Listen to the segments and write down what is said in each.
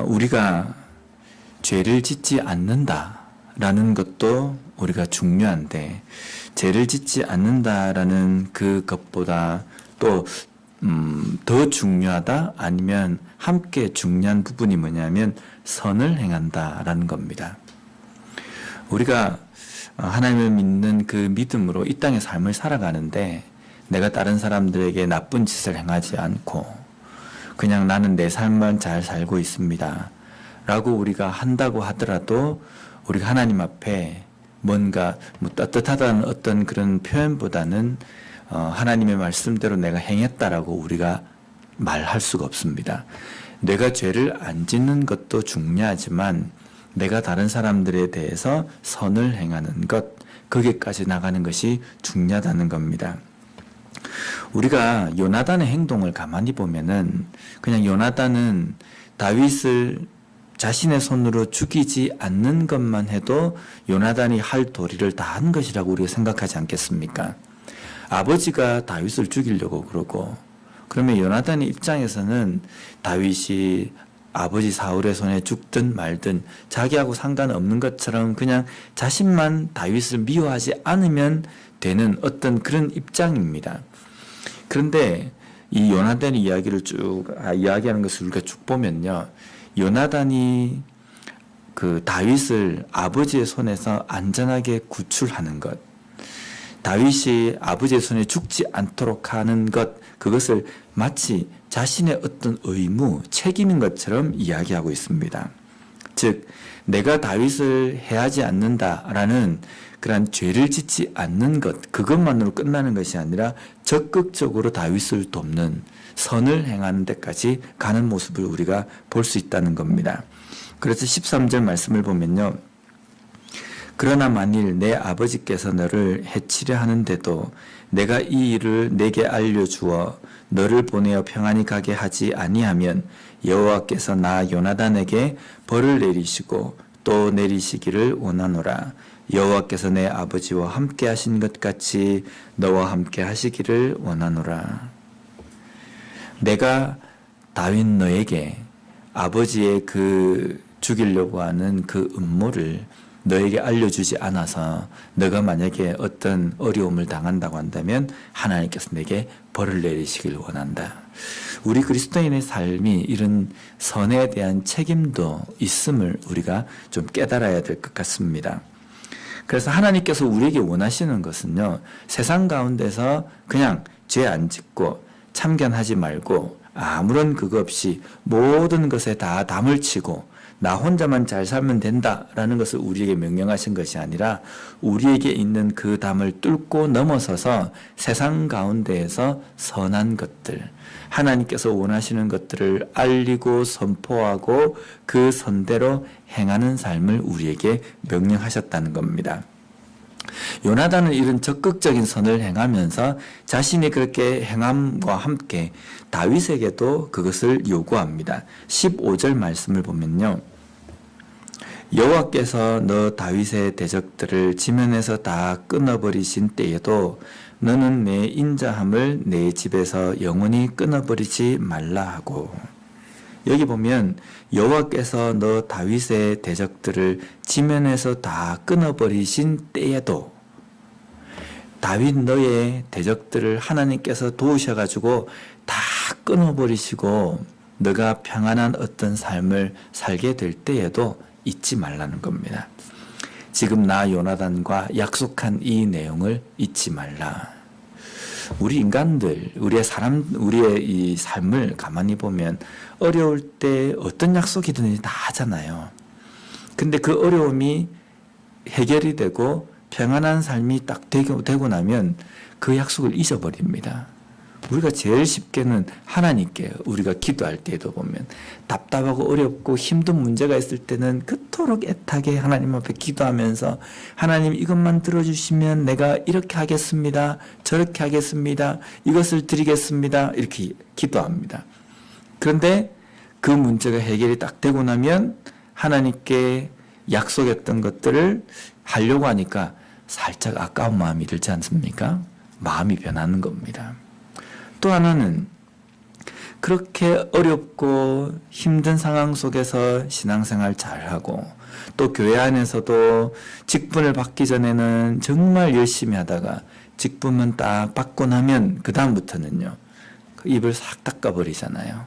우리가 죄를 짓지 않는다라는 것도 우리가 중요한데, 죄를 짓지 않는다라는 그것보다 또 더 중요하다, 아니면 함께 중요한 부분이 뭐냐면 선을 행한다라는 겁니다. 우리가 하나님을 믿는 그 믿음으로 이 땅의 삶을 살아가는데, 내가 다른 사람들에게 나쁜 짓을 행하지 않고 그냥 나는 내 삶만 잘 살고 있습니다 라고 우리가 한다고 하더라도, 우리가 하나님 앞에 뭔가 따뜻하다는 어떤 그런 표현보다는 하나님의 말씀대로 내가 행했다라고 우리가 말할 수가 없습니다. 내가 죄를 안 짓는 것도 중요하지만 내가 다른 사람들에 대해서 선을 행하는 것, 거기까지 나가는 것이 중요하다는 겁니다. 우리가 요나단의 행동을 가만히 보면은, 그냥 요나단은 다윗을 자신의 손으로 죽이지 않는 것만 해도 요나단이 할 도리를 다 한 것이라고 우리가 생각하지 않겠습니까? 아버지가 다윗을 죽이려고 그러고, 그러면 요나단의 입장에서는 다윗이 아버지 사울의 손에 죽든 말든 자기하고 상관없는 것처럼 그냥 자신만 다윗을 미워하지 않으면 되는 어떤 그런 입장입니다. 그런데 이 요나단의 이야기를 이야기하는 것을 우리가 쭉 보면요, 요나단이 그 다윗을 아버지의 손에서 안전하게 구출하는 것, 다윗이 아버지의 손에 죽지 않도록 하는 것, 그것을 마치 자신의 어떤 의무, 책임인 것처럼 이야기하고 있습니다. 즉, 내가 다윗을 해하지 않는다라는 그러한 죄를 짓지 않는 것, 그것만으로 끝나는 것이 아니라 적극적으로 다윗을 돕는, 선을 행하는 데까지 가는 모습을 우리가 볼 수 있다는 겁니다. 그래서 13절 말씀을 보면요, 그러나 만일 내 아버지께서 너를 해치려 하는데도 내가 이 일을 내게 알려주어 너를 보내어 평안히 가게 하지 아니하면 여호와께서 나 요나단에게 벌을 내리시고 또 내리시기를 원하노라. 여호와께서 내 아버지와 함께 하신 것 같이 너와 함께 하시기를 원하노라. 내가 다윗 너에게 아버지의 그 죽이려고 하는 그 음모를 너에게 알려주지 않아서 너가 만약에 어떤 어려움을 당한다고 한다면 하나님께서 내게 벌을 내리시길 원한다. 우리 그리스도인의 삶이 이런 선에 대한 책임도 있음을 우리가 좀 깨달아야 될 것 같습니다. 그래서 하나님께서 우리에게 원하시는 것은요, 세상 가운데서 그냥 죄 안 짓고 참견하지 말고 아무런 그거 없이 모든 것에 다 담을 치고 나 혼자만 잘 살면 된다라는 것을 우리에게 명령하신 것이 아니라, 우리에게 있는 그 담을 뚫고 넘어서서 세상 가운데에서 선한 것들, 하나님께서 원하시는 것들을 알리고 선포하고 그 선대로 행하는 삶을 우리에게 명령하셨다는 겁니다. 요나단은 이런 적극적인 선을 행하면서 자신이 그렇게 행함과 함께 다윗에게도 그것을 요구합니다. 15절 말씀을 보면요, 여호와께서 너 다윗의 대적들을 지면에서 다 끊어버리신 때에도 너는 내 인자함을 내 집에서 영원히 끊어버리지 말라 하고, 여기 보면 여호와께서 너 다윗의 대적들을 지면에서 다 끊어버리신 때에도, 다윗 너의 대적들을 하나님께서 도우셔가지고 다 끊어버리시고 너가 평안한 어떤 삶을 살게 될 때에도 잊지 말라는 겁니다. 지금 나 요나단과 약속한 이 내용을 잊지 말라. 우리 인간들, 우리의 이 삶을 가만히 보면 어려울 때 어떤 약속이든지 다 하잖아요. 근데 그 어려움이 해결이 되고 평안한 삶이 딱 되고 나면 그 약속을 잊어버립니다. 우리가 제일 쉽게는 하나님께 우리가 기도할 때에도 보면 답답하고 어렵고 힘든 문제가 있을 때는 그토록 애타게 하나님 앞에 기도하면서, 하나님 이것만 들어주시면 내가 이렇게 하겠습니다, 저렇게 하겠습니다, 이것을 드리겠습니다, 이렇게 기도합니다. 그런데 그 문제가 해결이 딱 되고 나면 하나님께 약속했던 것들을 하려고 하니까 살짝 아까운 마음이 들지 않습니까? 마음이 변하는 겁니다. 또 하나는 그렇게 어렵고 힘든 상황 속에서 신앙생활 잘하고 또 교회 안에서도 직분을 받기 전에는 정말 열심히 하다가 직분만 딱 받고 나면 그 다음부터는요 그 입을 싹 닦아버리잖아요.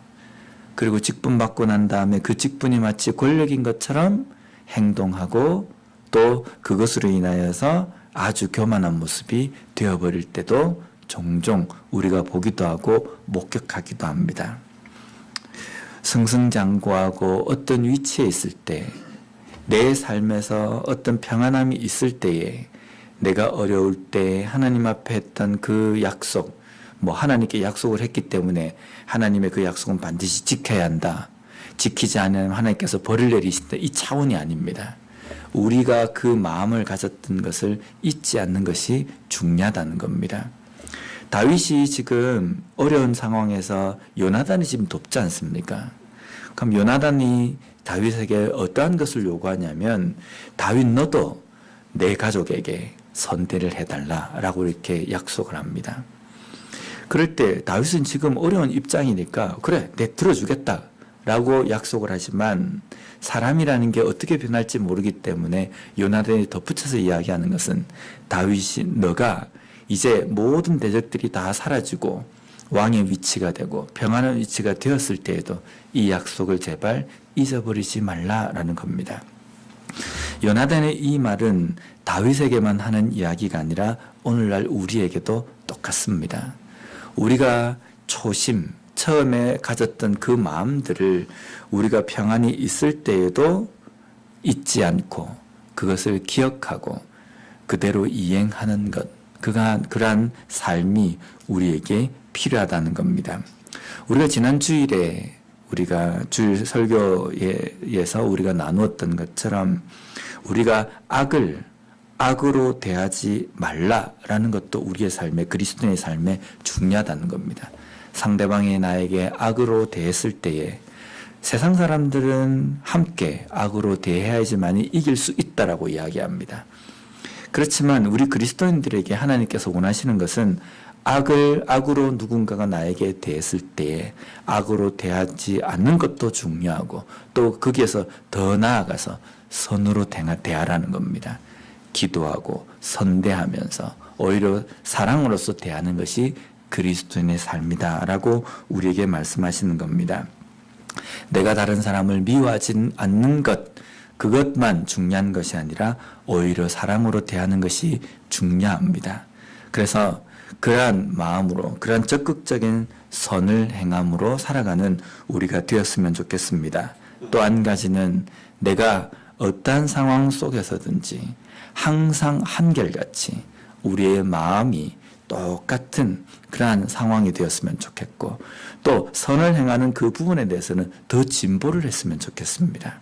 그리고 직분 받고 난 다음에 그 직분이 마치 권력인 것처럼 행동하고 또 그것으로 인하여서 아주 교만한 모습이 되어버릴 때도 종종 우리가 보기도 하고 목격하기도 합니다. 승승장구하고 어떤 위치에 있을 때, 내 삶에서 어떤 평안함이 있을 때에 내가 어려울 때 하나님 앞에 했던 그 약속, 하나님께 약속을 했기 때문에 하나님의 그 약속은 반드시 지켜야 한다. 지키지 않으면 하나님께서 벌을 내리신다. 이 차원이 아닙니다. 우리가 그 마음을 가졌던 것을 잊지 않는 것이 중요하다는 겁니다. 다윗이 지금 어려운 상황에서 요나단이 지금 돕지 않습니까? 그럼 요나단이 다윗에게 어떠한 것을 요구하냐면 다윗 너도 내 가족에게 선대를 해달라라고 이렇게 약속을 합니다. 그럴 때 다윗은 지금 어려운 입장이니까 그래 내 들어주겠다 라고 약속을 하지만 사람이라는 게 어떻게 변할지 모르기 때문에 요나단이 덧붙여서 이야기하는 것은 다윗이 너가 이제 모든 대적들이 다 사라지고 왕의 위치가 되고 평안한 위치가 되었을 때에도 이 약속을 제발 잊어버리지 말라라는 겁니다. 요나단의 이 말은 다윗에게만 하는 이야기가 아니라 오늘날 우리에게도 똑같습니다. 우리가 처음에 가졌던 그 마음들을 우리가 평안히 있을 때에도 잊지 않고 그것을 기억하고 그대로 이행하는 것, 그러한 삶이 우리에게 필요하다는 겁니다. 우리가 지난 주일에 우리가 주일 설교에서 우리가 나누었던 것처럼 우리가 악으로 대하지 말라라는 것도 우리의 삶에, 그리스도인의 삶에 중요하다는 겁니다. 상대방이 나에게 악으로 대했을 때에 세상 사람들은 함께 악으로 대해야지만이 이길 수 있다라고 이야기합니다. 그렇지만 우리 그리스도인들에게 하나님께서 원하시는 것은 악으로 누군가가 나에게 대했을 때에 악으로 대하지 않는 것도 중요하고 또 거기에서 더 나아가서 선으로 대하라는 겁니다. 기도하고 선대하면서 오히려 사랑으로서 대하는 것이 그리스도인의 삶이다라고 우리에게 말씀하시는 겁니다. 내가 다른 사람을 미워하지 않는 것, 그것만 중요한 것이 아니라 오히려 사랑으로 대하는 것이 중요합니다. 그래서 그러한 마음으로, 그러한 적극적인 선을 행함으로 살아가는 우리가 되었으면 좋겠습니다. 또 한 가지는 내가 어떠한 상황 속에서든지 항상 한결같이 우리의 마음이 똑같은 그러한 상황이 되었으면 좋겠고 또 선을 행하는 그 부분에 대해서는 더 진보를 했으면 좋겠습니다.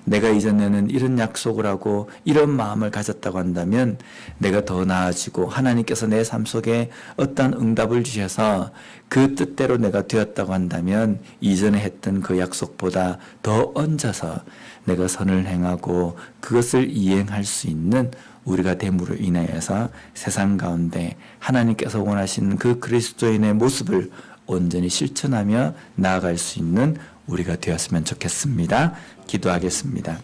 내가 이전에는 이런 약속을 하고 이런 마음을 가졌다고 한다면 내가 더 나아지고 하나님께서 내 삶 속에 어떤 응답을 주셔서 그 뜻대로 내가 되었다고 한다면 이전에 했던 그 약속보다 더 얹어서 내가 선을 행하고 그것을 이행할 수 있는 우리가 됨으로 인하여서 세상 가운데 하나님께서 원하시는 그 그리스도인의 모습을 온전히 실천하며 나아갈 수 있는 우리가 되었으면 좋겠습니다. 기도하겠습니다.